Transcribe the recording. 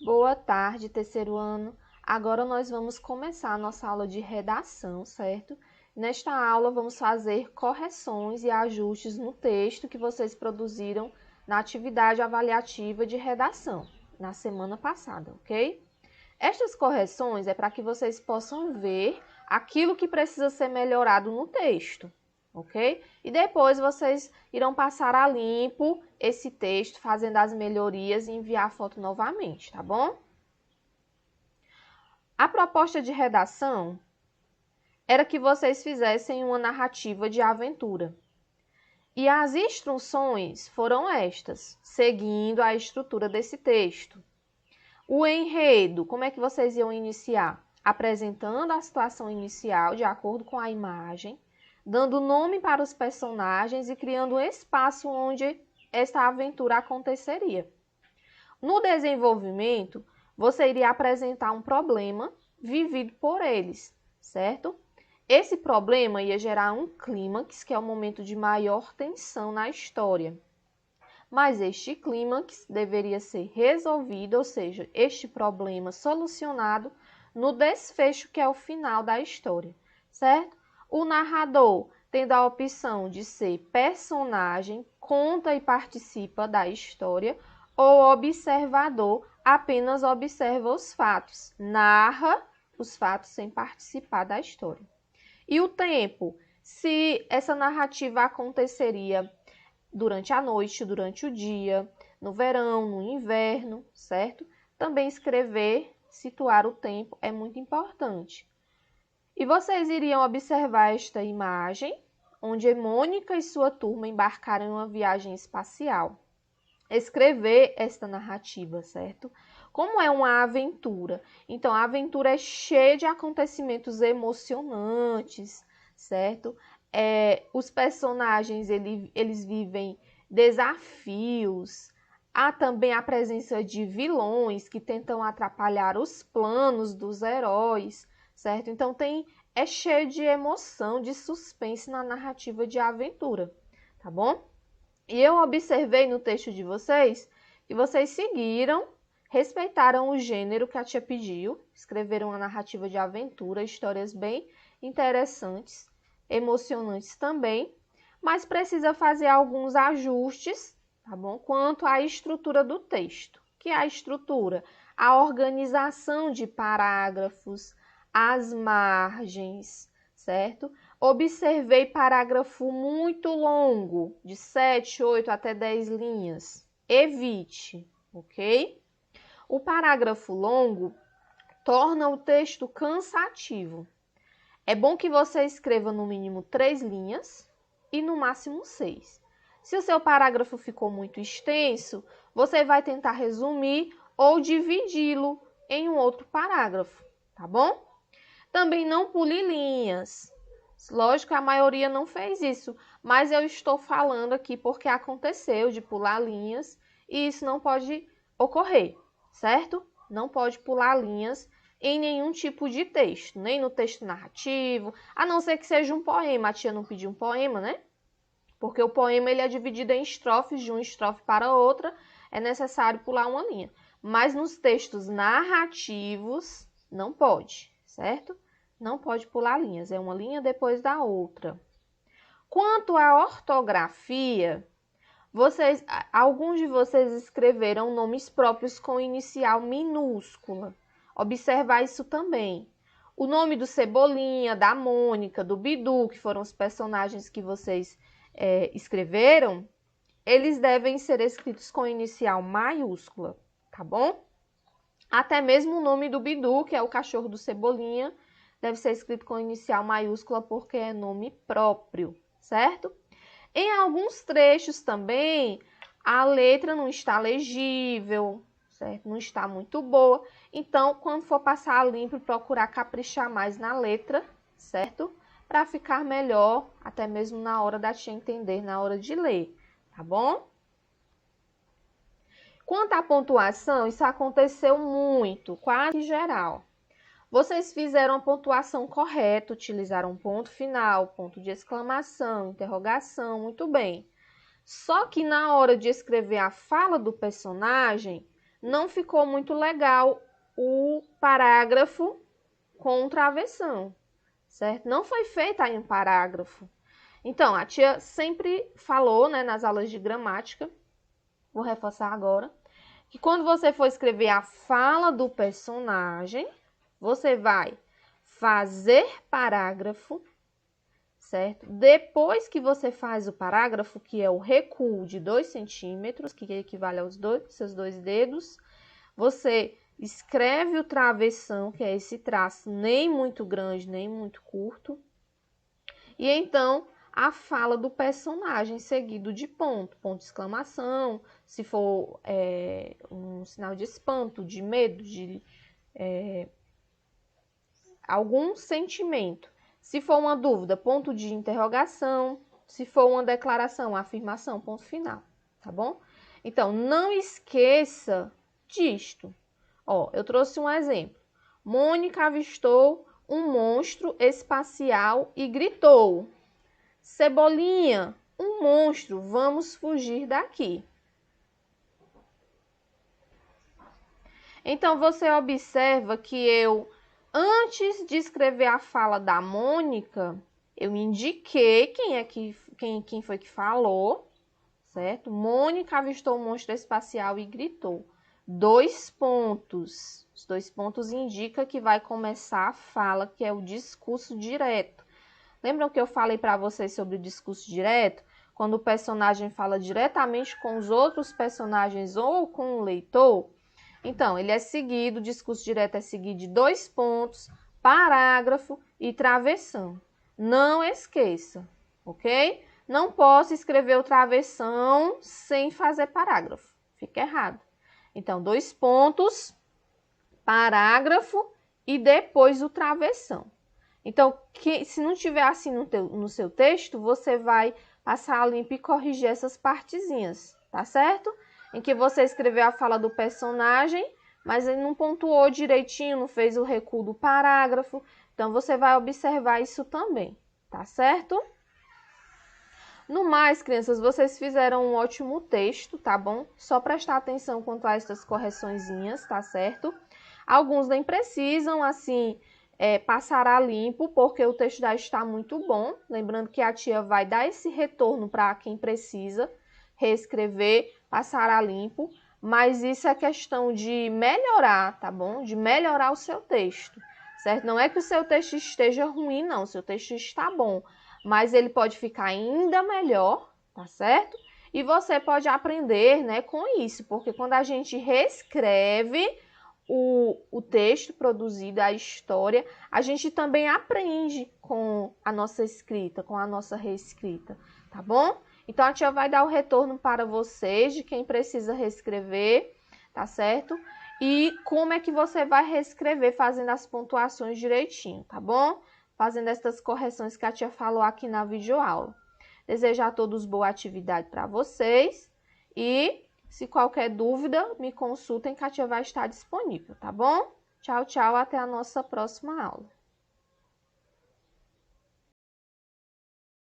Boa tarde, terceiro ano. Agora nós vamos começar a nossa aula de redação, certo? Nesta aula vamos fazer correções e ajustes no texto que vocês produziram na atividade avaliativa de redação na semana passada, ok? Estas correções é para que vocês possam ver aquilo que precisa ser melhorado no texto, ok? E depois vocês irão passar a limpo esse texto, fazendo as melhorias e enviar a foto novamente, tá bom? A proposta de redação era que vocês fizessem uma narrativa de aventura. E as instruções foram estas, seguindo a estrutura desse texto. O enredo, como é que vocês iam iniciar? Apresentando a situação inicial de acordo com a imagem, dando nome para os personagens e criando um espaço onde esta aventura aconteceria. No desenvolvimento, você iria apresentar um problema vivido por eles, certo? Esse problema ia gerar um clímax, que é o momento de maior tensão na história. Mas este clímax deveria ser resolvido, ou seja, este problema solucionado no desfecho, que é o final da história, certo? O narrador, tendo a opção de ser personagem, conta e participa da história, ou observador, apenas observa os fatos, narra os fatos sem participar da história. E o tempo, se essa narrativa aconteceria durante a noite, durante o dia, no verão, no inverno, certo? Também escrever, situar o tempo é muito importante. E vocês iriam observar esta imagem, onde Mônica e sua turma embarcaram em uma viagem espacial. Escrever esta narrativa, certo? Como é uma aventura, então a aventura é cheia de acontecimentos emocionantes, certo? Os personagens, eles vivem desafios, há também a presença de vilões que tentam atrapalhar os planos dos heróis, certo? Então é cheio de emoção, de suspense na narrativa de aventura, tá bom? E eu observei no texto de vocês que vocês seguiram, respeitaram o gênero que a tia pediu, escreveram uma narrativa de aventura, histórias bem interessantes, emocionantes também, mas precisa fazer alguns ajustes, tá bom? Quanto à estrutura do texto. Que é a estrutura? A organização de parágrafos, as margens, certo? Observei parágrafo muito longo, de 7, 8 até 10 linhas. Evite, ok? O parágrafo longo torna o texto cansativo. É bom que você escreva no mínimo 3 linhas e no máximo 6. Se o seu parágrafo ficou muito extenso, você vai tentar resumir ou dividi-lo em um outro parágrafo, tá bom? Também não pule linhas. Lógico que a maioria não fez isso, mas eu estou falando aqui porque aconteceu de pular linhas e isso não pode ocorrer, certo? Não pode pular linhas em nenhum tipo de texto, nem no texto narrativo, a não ser que seja um poema. A tia não pediu um poema, né? Porque o poema ele é dividido em estrofes, de uma estrofe para outra, é necessário pular uma linha. Mas nos textos narrativos, não pode, certo? Não pode pular linhas, é uma linha depois da outra. Quanto à ortografia, alguns de vocês escreveram nomes próprios com inicial minúscula. Observar isso também. O nome do Cebolinha, da Mônica, do Bidu, que foram os personagens que vocês escreveram, eles devem ser escritos com inicial maiúscula, tá bom? Até mesmo o nome do Bidu, que é o cachorro do Cebolinha, deve ser escrito com inicial maiúscula porque é nome próprio, certo? Em alguns trechos também, a letra não está legível, certo? Não está muito boa. Então, quando for passar a limpo, procurar caprichar mais na letra, certo? Para ficar melhor, até mesmo na hora da tia entender, na hora de ler, tá bom? Quanto à pontuação, isso aconteceu muito, quase geral. Vocês fizeram a pontuação correta, utilizaram ponto final, ponto de exclamação, interrogação, muito bem. Só que na hora de escrever a fala do personagem, não ficou muito legal o parágrafo com travessão, certo? Não foi feito aí um parágrafo. Então, a tia sempre falou, né, nas aulas de gramática, vou reforçar agora, que quando você for escrever a fala do personagem, você vai fazer parágrafo, certo? Depois que você faz o parágrafo, que é o recuo de 2 centímetros, que equivale aos seus 2 dedos, você escreve o travessão, que é esse traço nem muito grande, nem muito curto, e então a fala do personagem seguido de ponto, ponto de exclamação, se for um sinal de espanto, de medo, de algum sentimento. Se for uma dúvida, ponto de interrogação. Se for uma declaração, afirmação, ponto final, tá bom? Então, não esqueça disto. Ó, eu trouxe um exemplo. Mônica avistou um monstro espacial e gritou: Cebolinha, um monstro, vamos fugir daqui. Então, você observa que eu, antes de escrever a fala da Mônica, eu indiquei quem foi que falou, certo? Mônica avistou um monstro espacial e gritou. 2 pontos. Os 2 pontos indicam que vai começar a fala, que é o discurso direto. Lembram que eu falei para vocês sobre o discurso direto? Quando o personagem fala diretamente com os outros personagens ou com o leitor? Então, ele é seguido, o discurso direto é seguido de 2 pontos, parágrafo e travessão. Não esqueça, ok? Não posso escrever o travessão sem fazer parágrafo. Fica errado. Então, 2 pontos, parágrafo e depois o travessão. Então, se não tiver assim no seu texto, você vai passar a limpo e corrigir essas partezinhas, tá certo? Em que você escreveu a fala do personagem, mas ele não pontuou direitinho, não fez o recuo do parágrafo. Então, você vai observar isso também, tá certo? No mais, crianças, vocês fizeram um ótimo texto, tá bom? Só prestar atenção quanto a essas correçõezinhas, tá certo? Alguns nem precisam, assim, passar a limpo, porque o texto já está muito bom. Lembrando que a tia vai dar esse retorno para quem precisa reescrever, passar a limpo. Mas isso é questão de melhorar, tá bom? De melhorar o seu texto, certo? Não é que o seu texto esteja ruim, não. O seu texto está bom, mas ele pode ficar ainda melhor, tá certo? E você pode aprender, né, com isso, porque quando a gente reescreve o texto produzido, a história, a gente também aprende com a nossa escrita, com a nossa reescrita, tá bom? Então, a tia vai dar o retorno para vocês de quem precisa reescrever, tá certo? E como é que você vai reescrever fazendo as pontuações direitinho, tá bom? Fazendo essas correções que a tia falou aqui na videoaula. Desejo a todos boa atividade para vocês e se qualquer dúvida, me consultem que a tia vai estar disponível, tá bom? Tchau, tchau, até a nossa próxima aula.